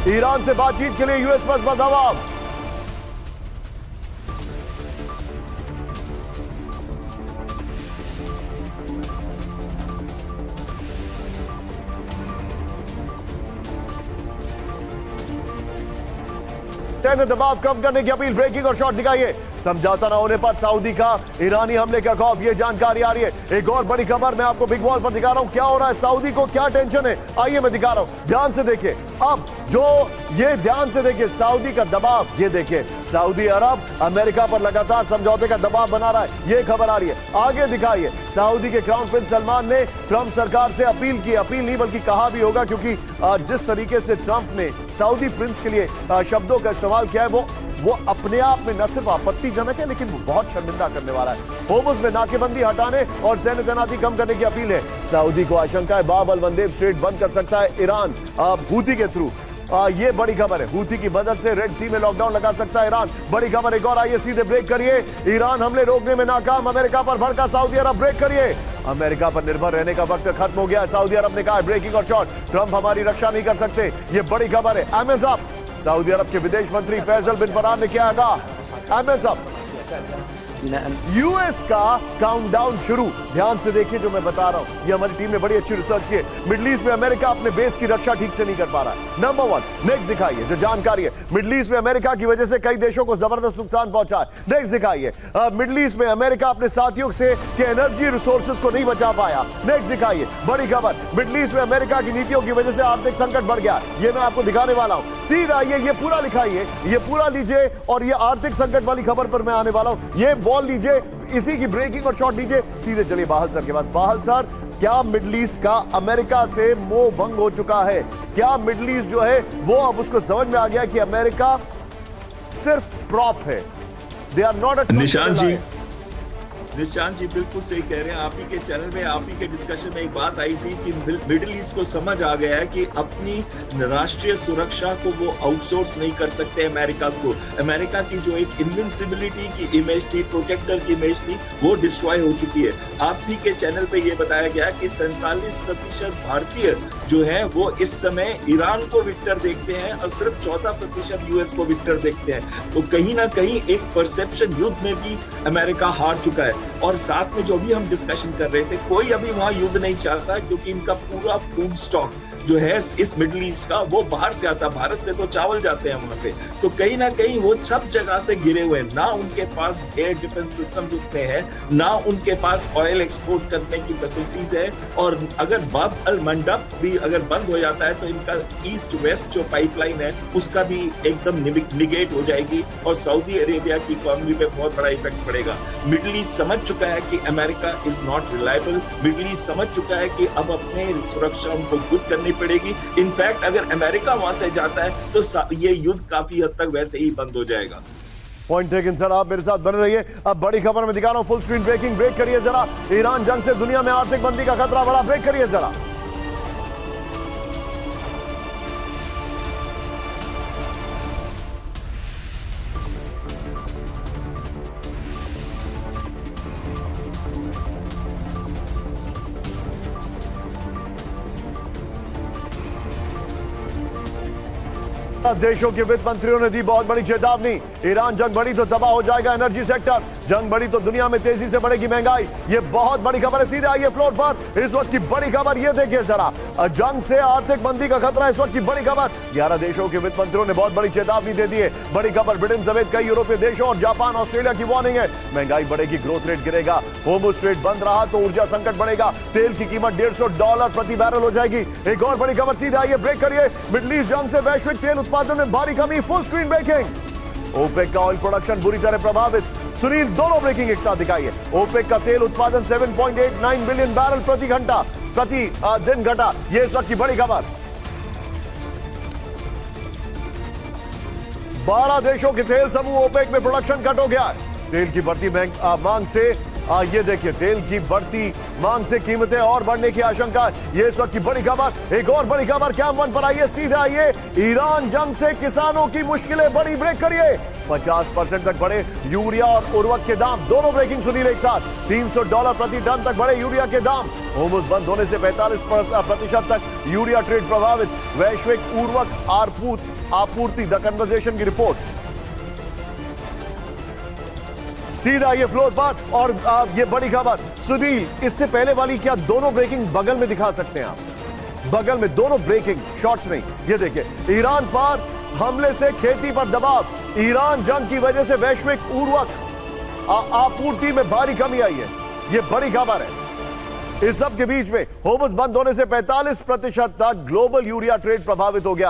Iran से बातचीत के लिए यूएस पर दबाव। दबाव कम करने की अपील। ब्रेकिंग और शॉट दिखाइए। समझौता न होने पर सऊदी का ईरानी हमले का खौफ, ये जानकारी आ रही है। एक और बड़ी खबर मैं आपको बिग वॉल पर दिखा रहा हूं। क्या हो रहा है, सऊदी को क्या टेंशन है, आइए मैं दिखा रहा हूं। ध्यान से देखिए। अब जो ये ध्यान से देखिए सऊदी का दबाव, ये देखिए सऊदी अरब अमेरिका पर लगातार समझौते का दबाव बना रहा है, ये खबर आ रही है। आगे दिखाइए। सऊदी के क्राउन प्रिंस सलमान ने ट्रंप सरकार से अपील की, अपील नहीं बल्कि कहा भी होगा, क्योंकि जिस तरीके से ट्रंप ने सऊदी प्रिंस के लिए शब्दों का इस्तेमाल किया है वो अपने आप में न सिर्फ आपत्तिजनक है लेकिन वो बहुत शर्मिंदा करने वाला है। होर्मुज में नाकेबंदी हटाने और सैन्य तैनाती कम करने की अपील है। सऊदी को आशंका है बाब अल मंदेब स्ट्रेट बंद कर सकता है ईरान हूथी के थ्रू। ये बड़ी खबर है। हूथी की मदद से रेड सी में लॉकडाउन लगा सकता है ईरान। बड़ी खबर एक और, आइए सीधे ब्रेक करिए। ईरान हमले रोकने में नाकाम, अमेरिका पर भड़का सऊदी अरब। ब्रेक करिए। अमेरिका पर निर्भर रहने का वक्त खत्म हो गया है, सऊदी अरब ने कहा। ब्रेकिंग और शॉट, ट्रंप हमारी रक्षा नहीं कर सकते, ये बड़ी खबर है। अमेज़न सऊदी अरब के विदेश मंत्री फैसल बिन फरहान ने किया आगाह। अमेज़न यूएस का काउंटडाउन शुरू। ध्यान से देखिए जो मैं बता रहा हूं, ये हमारी टीम ने बड़ी अच्छी रिसर्च की है। मिडिल ईस्ट में अमेरिका अपने बेस की रक्षा ठीक से नहीं कर पा रहा है। नंबर 1। नेक्स्ट दिखाइए जो जानकारी है। मिडिल ईस्ट में अमेरिका की वजह से कई देशों को जबरदस्त नुकसान पहुंचा है। नेक्स्ट दिखाइए। मिडिल ईस्ट में अमेरिका अपने साथियों से के एनर्जी रिसोर्सेज को नहीं बचा पाया। नेक्स्ट दिखाइए। बड़ी खबर, मिडिल ईस्ट में अमेरिका की नीतियों की वजह से आर्थिक संकट बढ़ गया। ये मैं आपको दिखाने वाला हूं। सीधा ये पूरा लिखाइए, ये पूरा लीजिए और ये आर्थिक संकट वाली खबर पर मैं आने वाला हूं। ये वॉल लीजिए, इसी की ब्रेकिंग और शॉट लीजिए। सीधे चलिए बाहल सर के पास। बाहल सर, क्या मिडिल ईस्ट का अमेरिका से मोह भंग हो चुका है? क्या मिडिल ईस्ट जो है वो अब उसको समझ में आ गया कि अमेरिका सिर्फ प्रॉप है, they are not a Nishant ji बिल्कुल सही कह रहे हैं। आप ही के चैनल में, आप ही के डिस्कशन में एक बात आई थी कि मिडिल ईस्ट को समझ आ गया है कि अपनी राष्ट्रीय सुरक्षा को वो आउटसोर्स नहीं कर सकते अमेरिका को। अमेरिका की जो एक इनविंसिबिलिटी की इमेज थी, प्रोटेक्टर की इमेज थी, वो डिस्ट्रॉय हो चुकी है। आप ही के चैनल पे ये बताया गया कि 47% भारतीय जो है वो इस समय ईरान को विक्टर देखते हैं और सिर्फ 14% यूएस को विक्टर देखते हैं। तो कहीं ना कहीं एक परसेप्शन युद्ध में भी अमेरिका हार चुका है। और साथ में जो भी हम डिस्कशन कर रहे थे, कोई अभी वहां युद्ध नहीं चाहता क्योंकि इनका पूरा फूड स्टॉक जो है इस मिडिल ईस्ट का वो बाहर से आता। भारत से तो चावल जाते हैं वहां पे, तो कहीं ना कहीं वो सब जगह से घिरे हुए हैं। ना उनके पास एयर डिफेंस सिस्टम उतने हैं, ना उनके पास ऑयल एक्सपोर्ट करने की फैसिलिटीज है। और अगर बाब अल मंडब भी अगर बंद हो जाता है तो इनका ईस्ट वेस्ट जो पाइपलाइन है उसका भी एकदम निगेट हो जाएगी और सऊदी अरेबिया की इकोनॉमी पे बहुत बड़ा इफेक्ट पड़ेगा। मिडिल ईस्ट समझ चुका है कि America is not reliable. Middle east समझ चुका है कि अब अपने सुरक्षा उनको खुद करनी पड़ेगी। इनफैक्ट अगर अमेरिका वहां से जाता है तो ये युद्ध काफी हद तक वैसे ही बंद हो जाएगा। पॉइंट टेकन सर, आप मेरे साथ बने रहिए। अब बड़ी खबर में दिखा रहा हूं, फुल स्क्रीन ब्रेकिंग। ब्रेक करिए जरा। ईरान जंग से दुनिया में आर्थिक मंदी का खतरा बढ़ा। ब्रेक करिए जरा। देशों के वित्त मंत्रियों ने दी बहुत बड़ी चेतावनी। ईरान जंग बढ़ी तो तबाह हो जाएगा एनर्जी सेक्टर। जंग बढ़ी तो दुनिया में तेजी से बढ़ेगी महंगाई। ये बहुत बड़ी खबर है। सीधे आइए फ्लोर पर। इस वक्त की बड़ी खबर ये देखिए जरा। जंग से आर्थिक मंदी का खतरा, इस वक्त की बड़ी खबर। 11 देशों के वित्त मंत्रियों ने बहुत बड़ी चेतावनी दे दी है। बड़ी खबर, ब्रिटेन समेत कई यूरोपीय देशों और जापान ऑस्ट्रेलिया की वार्निंग है। महंगाई बढ़ेगी, ग्रोथ रेट गिरेगा। होर्मुज स्ट्रेट बंद रहा तो ऊर्जा संकट बढ़ेगा। तेल की कीमत $150 प्रति बैरल हो जाएगी। एक और बड़ी खबर। सीधे आइए ब्रेक करिए। मिडिल ईस्ट जंग से वैश्विक तेल उत्पादन में भारी कमी। Full screen breaking. ओपेक का ऑयल प्रोडक्शन बुरी तरह प्रभावित। सुनील, दोनों ब्रेकिंग एक साथ दिखाइए। ओपेक का तेल उत्पादन 7.89 बिलियन बैरल प्रति दिन घटा। यह इस वक्त की बड़ी खबर। 12 देशों के तेल समूह ओपेक में प्रोडक्शन कट हो गया है। तेल की बढ़ती मांग से ये देखिए, तेल की बढ़ती मांग से कीमतें और बढ़ने की आशंका। ये इस वक्त की बड़ी खबर। एक और बड़ी खबर कैम वन पर आइए। सीधे आइए। ईरान जंग से किसानों की मुश्किलें बढ़ी। ब्रेक करिए। 50% तक बढ़े यूरिया और उर्वरक के दाम। दोनों ब्रेकिंग सुनील एक साथ। $300 प्रति टन तक बढ़े यूरिया के दाम। होर्मुज बंद होने से 45% तक यूरिया ट्रेड प्रभावित। वैश्विक उर्वरक आपूर्ति आपूर्ति। द कन्वर्सेशन की रिपोर्ट सीधा ये फ्लोर पर। और ये बड़ी खबर सुनील, इससे पहले वाली क्या दोनों ब्रेकिंग बगल में दिखा सकते हैं आप? बगल में दोनों ब्रेकिंग शॉट्स नहीं। ये देखिए, ईरान पर हमले से खेती पर दबाव, ईरान जंग की वजह से वैश्विक उर्वरक आपूर्ति में भारी कमी आई है। ये बड़ी खबर है। इस सब के बीच में होर्मुज बंद होने से 45% तक ग्लोबल यूरिया ट्रेड प्रभावित हो गया।